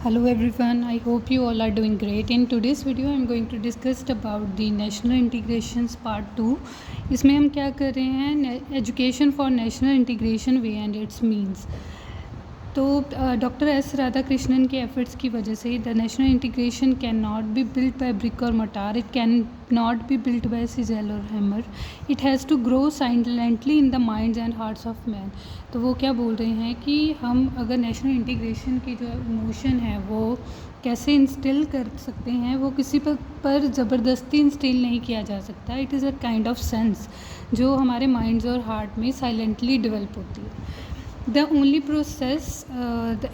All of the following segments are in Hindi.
Hello everyone, I hope you all are doing great. In today's video I am going to discuss about the national integrations part 2. इसमें हम क्या कर रहे हैं, education for national integration way and its means. तो डॉक्टर एस राधाकृष्णन के एफर्ट्स की वजह से the national integration can not be built by brick और mortar, it can not be built by chisel और hammer, it has to grow silently in the minds and hearts of man. तो वो क्या बोल रहे हैं कि हम अगर नेशनल इंटीग्रेशन की जो इमोशन है वो कैसे इंस्टिल कर सकते हैं, वो किसी पर ज़बरदस्ती इंस्टिल नहीं किया जा सकता। It is a kind of sense जो हमारे माइंड्स और हार्ट में साइलेंटली डेवलप होती है। The only process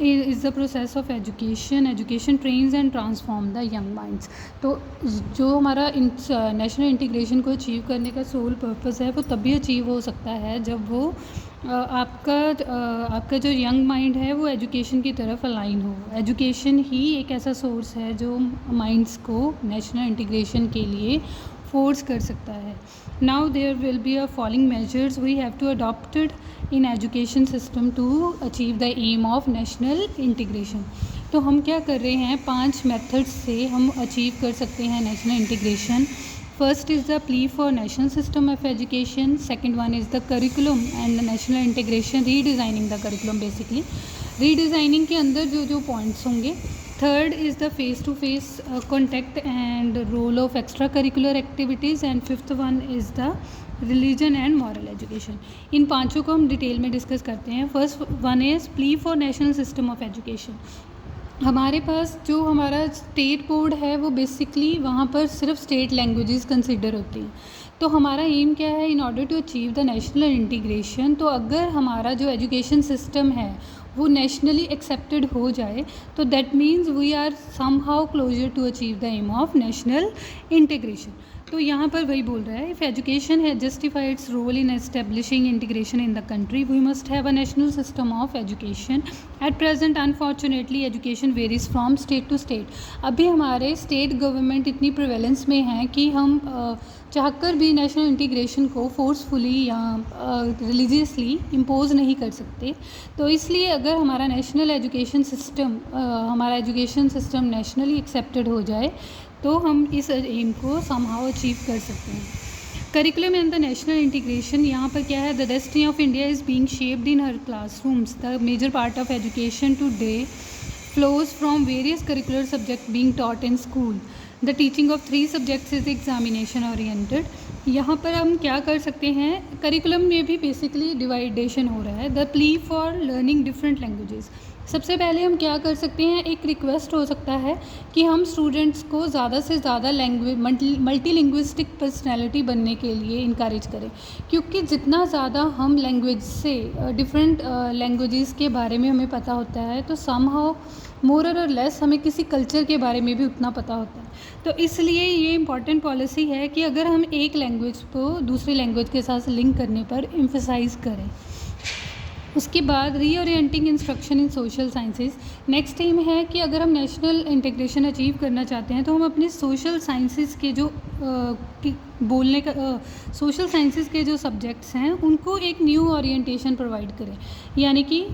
is the process of education. Education trains and transform the young minds. तो जो हमारा नेशनल इंटीग्रेशन को अचीव करने का सोल पर्पस है वो तभी अचीव हो सकता है जब वो आपका जो यंग माइंड है वो एजुकेशन की तरफ अलाइन हो। एजुकेशन ही एक ऐसा सोर्स है जो माइंड्स को नेशनल इंटीग्रेशन के लिए फोर्स कर सकता है। Now there will be a following measures we have to adopted in education system to achieve the aim of national integration. तो हम क्या कर रहे हैं, 5 मेथड्स से हम अचीव कर सकते हैं national integration. First is the plea for national system of education, second one is the curriculum and the national integration, redesigning the curriculum, basically redesigning के अंदर जो पॉइंट्स होंगे। Third is the face to face contact and role of extra curricular activities, and fifth one is the religion and moral education. इन पांचों को हम डिटेल में डिस्कस करते हैं। First one is plea for national system of education. हमारे पास जो हमारा स्टेट बोर्ड है वो बेसिकली वहाँ पर सिर्फ स्टेट लैंग्वेजेस कंसिडर होती हैं। तो हमारा एम क्या है, in order to achieve the national integration, तो अगर हमारा जो एजुकेशन सिस्टम है वो नेशनली एक्सेप्टेड हो जाए तो that means we are somehow closer to achieve the aim of national integration. तो यहाँ पर वही बोल रहा है, इफ़ एजुकेशन है justify its role in establishing integration in the country we must have a national system of education. At present unfortunately education varies from state to state. अभी हमारे स्टेट गवर्नमेंट इतनी प्रिवेलेंस में है कि हम चाहकर भी नेशनल इंटीग्रेशन को फोर्सफुली या रिलीजियसली इम्पोज नहीं कर सकते। तो इसलिए अगर हमारा national education system nationally accepted हो जाए तो हम इस एम को समहाउ अचीव कर सकते हैं। Curriculum and the national integration, यहाँ पर क्या है, the destiny of India is being shaped in her classrooms, the major part of education today flows from various curricular subjects being taught in school. The teaching of 3 subjects is examination oriented. यहाँ पर हम क्या कर सकते हैं, करिकुलम में भी बेसिकली डिवाइडेशन हो रहा है। The plea for learning different languages, सबसे पहले हम क्या कर सकते हैं, एक रिक्वेस्ट हो सकता है कि हम स्टूडेंट्स को ज़्यादा से ज़्यादा मल्टी लिंग्विस्टिक पर्सनैलिटी बनने के लिए इनकरेज करें, क्योंकि जितना ज़्यादा हम लैंग्वेज से डिफरेंट लैंग्वेजेस के बारे में हमें पता होता है तो समहाउ मोर और लेस हमें किसी कल्चर के बारे में भी उतना पता होता है। तो इसलिए ये इम्पॉर्टेंट पॉलिसी है कि अगर हम एक लैंग्वेज को दूसरी लैंग्वेज के साथ लिंक करने पर एम्फसाइज़ करें। उसके बाद reorienting instruction in social sciences, next aim है कि अगर हम नेशनल इंटीग्रेशन अचीव करना चाहते हैं तो हम अपने सोशल साइंसेज के जो सोशल साइंसेज के जो सब्जेक्ट्स हैं उनको एक न्यू ओरिएंटेशन प्रोवाइड करें। यानी कि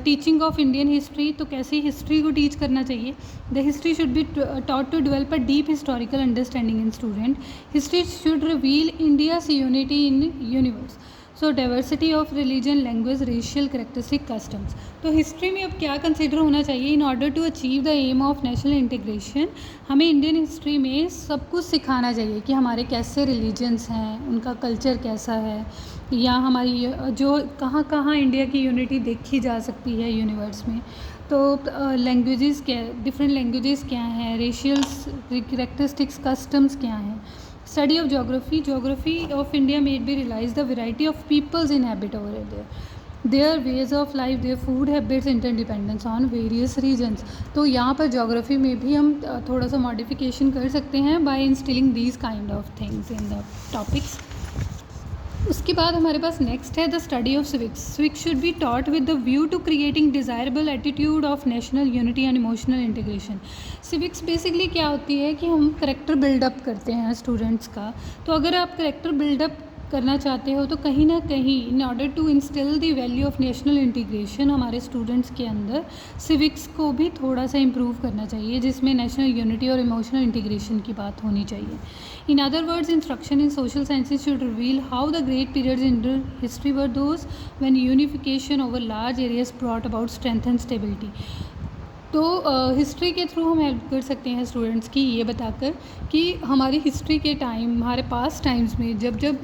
टीचिंग ऑफ इंडियन हिस्ट्री, तो कैसे हिस्ट्री को टीच करना चाहिए। The history should be taught to develop a deep historical understanding in student. History should reveal India's unity in universe. So diversity of religion, language, racial characteristic, customs. तो हिस्ट्री में अब क्या कंसिडर होना चाहिए, in order to achieve the aim of national integration हमें इंडियन हिस्ट्री में सब कुछ सिखाना चाहिए कि हमारे कैसे रिलीजन्स हैं, उनका कल्चर कैसा है, या हमारी जो कहाँ कहाँ इंडिया की यूनिटी देखी जा सकती है यूनिवर्स में। तो लैंग्वेजेस क्या, डिफरेंट लैंग्वेजेस क्या हैं, रेशियल करेक्टरिस्टिक्स, कस्टम्स क्या हैं। Study of geography of India made me realize the variety of peoples inhabit over there, their ways of life, their food habits, interdependence on various regions। तो यहाँ पर geography में भी हम थोड़ा सा modification कर सकते हैं by instilling these kind of things in the topics। उसके बाद हमारे पास नेक्स्ट है the study of civics. Civics should be taught with the view to creating desirable attitude of national unity and emotional integration. Civics basically क्या होती है कि हम करेक्टर बिल्डअप करते हैं स्टूडेंट्स का। तो अगर आप करेक्टर बिल्डअप करना चाहते हो तो कहीं ना कहीं in order to instill the value of national integration हमारे स्टूडेंट्स के अंदर सिविक्स को भी थोड़ा सा इम्प्रूव करना चाहिए, जिसमें नेशनल यूनिटी और इमोशनल इंटीग्रेशन की बात होनी चाहिए. In other words, instruction in social sciences should reveal how the great periods in history were those when unification over large areas brought about strength and stability. तो हिस्ट्री के थ्रू हम हेल्प कर सकते हैं स्टूडेंट्स की ये बताकर कि हमारी हिस्ट्री के टाइम, हमारे पास टाइम्स में जब जब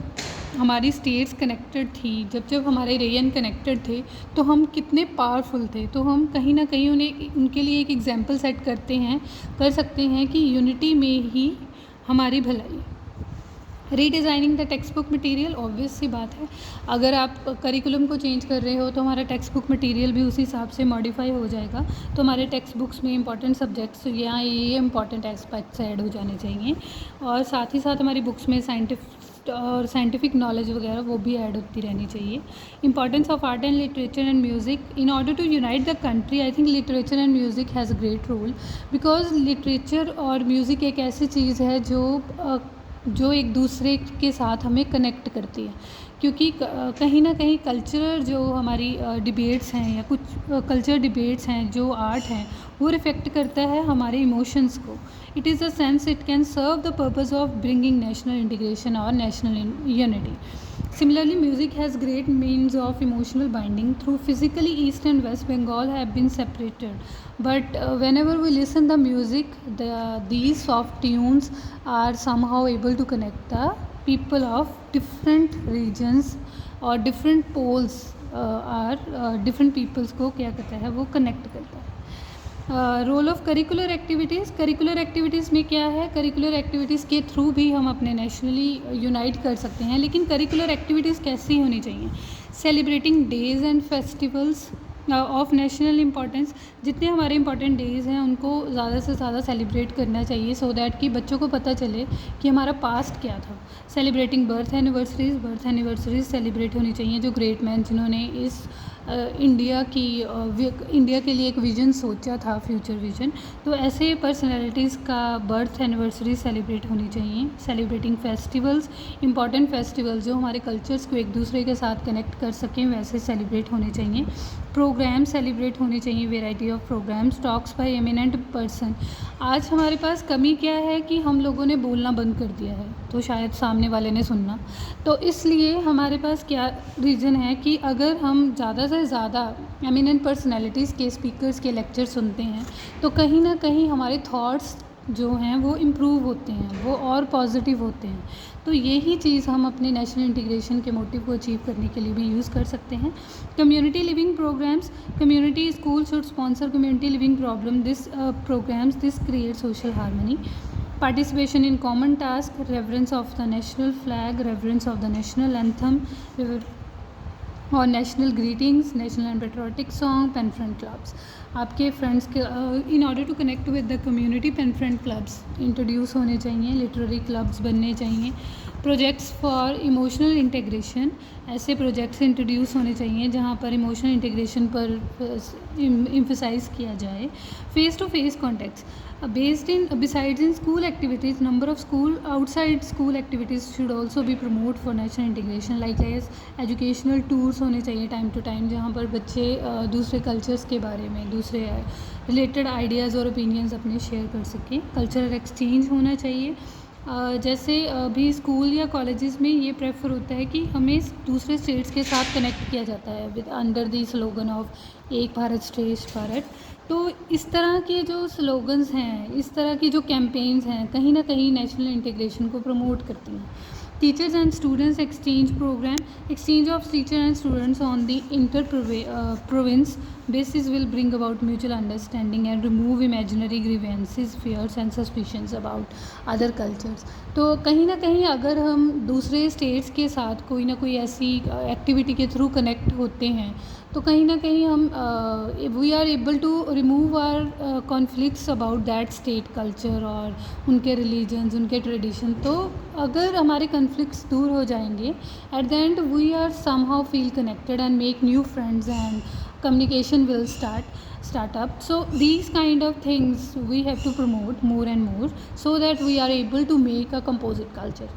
हमारी स्टेट्स कनेक्टेड थी, जब जब हमारे रीजन कनेक्टेड थे, तो हम कितने पावरफुल थे. तो हम कहीं ना कहीं उनके लिए एक एग्जांपल सेट कर सकते हैं कि यूनिटी में ही हमारी भलाई. Redesigning the text book material, obvious सी बात है, अगर आप करिकुलम को चेंज कर रहे हो तो हमारा टेक्स्ट बुक मटीरियल भी उसी हिसाब से मॉडिफाई हो जाएगा. तो हमारे टेक्स्ट बुक्स में इंपॉर्टेंट सब्जेक्ट्स या ये इंपॉर्टेंट एस्पेक्ट्स ऐड हो जाने चाहिए, और साथ ही साथ हमारी बुक्स में साइंटिफिक नॉलेज वगैरह वो भी ऐड होती रहनी चाहिए. Importance of art and literature and music in order to unite the country. I think literature and music has a great role, because literature और म्यूज़िक एक ऐसी चीज़ है जो एक दूसरे के साथ हमें कनेक्ट करती है, क्योंकि कहीं ना कहीं कल्चरल जो हमारी डिबेट्स हैं या कुछ कल्चर डिबेट्स हैं, जो आर्ट हैं, वो रिफ्लेक्ट करता है हमारे इमोशंस को. It is a sense it can serve the purpose of bringing national integration और national unity. Similarly, music has great means of emotional binding. Through physically East and West Bengal have been separated, but whenever we listen the music, these soft tunes are somehow able to connect the people of different regions or different poles different peoples को क्या करता है, वो connect करता है. रोल ऑफ करिकुलर एक्टिविटीज़ में क्या है, करिकुलर एक्टिविटीज़ के थ्रू भी हम अपने नेशनली यूनाइट कर सकते हैं. लेकिन करिकुलर एक्टिविटीज़ कैसी होनी चाहिए? Celebrating days and festivals of national importance. जितने हमारे इंपॉर्टेंट डेज़ हैं उनको ज़्यादा से ज़्यादा सेलिब्रेट करना चाहिए, सो दैट कि बच्चों को पता चले कि हमारा पास्ट क्या था. सेलिब्रेटिंग बर्थ एनिवर्सरीज सेलिब्रेट होनी चाहिए, जो ग्रेट मैन जिन्होंने इस इंडिया के लिए एक विज़न सोचा था, फ्यूचर विज़न, तो ऐसे पर्सनैलिटीज़ का बर्थ एनिवर्सरी सेलिब्रेट होनी चाहिए. सेलिब्रेटिंग फेस्टिवल्स, इंपॉर्टेंट फेस्टिवल्स जो हमारे कल्चर्स को एक दूसरे के साथ कनेक्ट कर सकें, वैसे सेलिब्रेट होने चाहिए. प्रोग्राम सेलिब्रेट होने चाहिए, variety of programs. Talks by eminent person. आज हमारे पास कमी क्या है कि हम लोगों ने बोलना बंद कर दिया है, तो शायद सामने वाले ने सुनना. तो इसलिए हमारे पास क्या रीज़न है कि अगर हम ज़्यादा से ज़्यादा एमिनेंट पर्सनैलिटीज़ के स्पीकर्स के लेक्चर सुनते हैं, तो कहीं ना कहीं हमारे थॉट्स जो हैं वो इम्प्रूव होते हैं, वो और पॉजिटिव होते हैं. तो यही चीज़ हम अपने नेशनल इंटीग्रेशन के मोटिव को अचीव करने के लिए भी यूज़ कर सकते हैं. Community living programs. Community school should sponsor community living programs. This create social harmony. Participation in common task, reverence of the national flag, reverence of the national anthem, और national greetings, national and patriotic song, pen friend clubs. आपके फ्रेंड्स के in order to connect with the community, pen friend clubs introduce होने चाहिए, लिटरेरी क्लब्स बनने चाहिए. Projects for emotional integration. ऐसे प्रोजेक्ट्स इंट्रोड्यूस होने चाहिए जहाँ पर इमोशनल इंटीग्रेशन पर एम्फसाइज़ किया जाए. Face to face contacts. Besides in school activities, number of outside school activities should also be promoted for national integration. Likewise, educational tours होने चाहिए टाइम टू टाइम, जहाँ पर बच्चे दूसरे कल्चर्स के बारे में, दूसरे रिलेटेड आइडियाज़ और ओपिनियंस अपने शेयर कर सकें. कल्चरल एक्सचेंज होना चाहिए. जैसे अभी स्कूल या कॉलेजेस में ये प्रेफर होता है कि हमें दूसरे स्टेट्स के साथ कनेक्ट किया जाता है with under the slogan of एक भारत श्रेष्ठ भारत. तो इस तरह के जो स्लोगन्स हैं, इस तरह की जो कैंपेन्स हैं, कहीं ना कहीं नेशनल इंटीग्रेशन को प्रमोट करती हैं. Teachers and students exchange program. Exchange of teacher and students on the inter province basis will bring about mutual understanding and remove imaginary grievances, fears and suspicions about other cultures. तो कहीं ना कहीं अगर हम दूसरे स्टेट्स के साथ कोई ना कोई ऐसी एक्टिविटी के थ्रू कनेक्ट होते हैं, तो कहीं ना कहीं हम we are able to remove our conflicts about that state culture और उनके रिलीजन्स, उनके ट्रेडिशन. तो अगर हमारे कॉन्फ्लिक्ट्स दूर हो जाएंगे, at the end we are somehow feel connected and make new friends and communication will start up. So these kind of things we have to promote more and more, so that we are able to make a composite culture.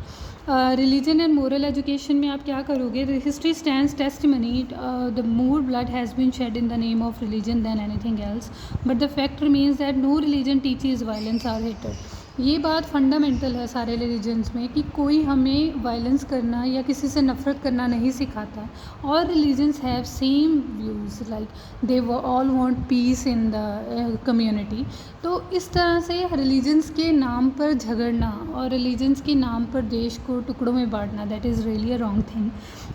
Religion and moral education में आप क्या करोगे? History stands testimony the more blood has been shed in the name of religion than anything else, but the fact remains that no religion teaches violence or हेटेड। ये बात फंडामेंटल है सारे रिलीजन्स में कि कोई हमें वायलेंस करना या किसी से नफ़रत करना नहीं सिखाता। और religions have same views, like they all want piece in the community. तो इस तरह से रिलीजन्स के नाम पर झगड़ना और रिलीजन्स के नाम पर देश को टुकड़ों में बांटना, that is really a wrong thing.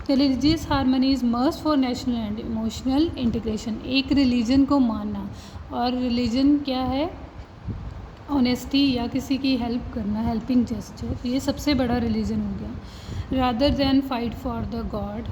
Religious harmony is must for national and emotional integration. एक रिलीजन को मानना, और रिलीजन क्या है? ऑनेस्टी या किसी की हेल्प करना, हेल्पिंग जेस्चर, ये सबसे बड़ा रिलीजन हो गया। Rather than fight for the god.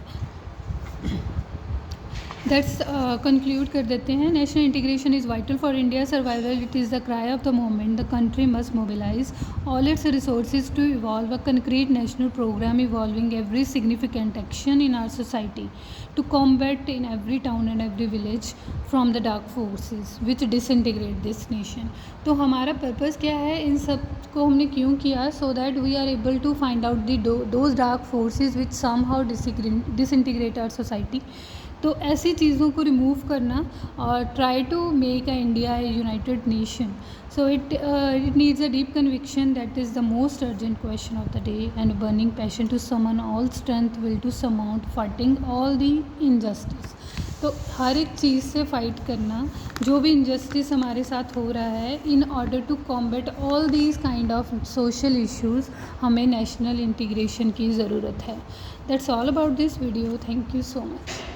That's conclude कर देते हैं। National integration is vital for India survival. It is the cry of the moment. The country must mobilise all its resources to evolve a concrete national program involving every significant action in our society to combat in every town and every village from the dark forces which disintegrate this nation। तो हमारा पर्पस क्या है? इन सब को हमने क्यों किया? so that we are able to find out those dark forces which somehow disintegrate our society। तो ऐसी चीज़ों को रिमूव करना और try to make a India a united nation. So it needs a deep conviction that is the most urgent question of the day and burning passion to summon all strength will to surmount fighting all the injustice. तो हर एक चीज़ से फ़ाइट करना, जो भी इनजस्टिस हमारे साथ हो रहा है, in order to combat all these kind of social issues, हमें नेशनल इंटीग्रेशन की ज़रूरत है। That's all about this video. Thank you so much.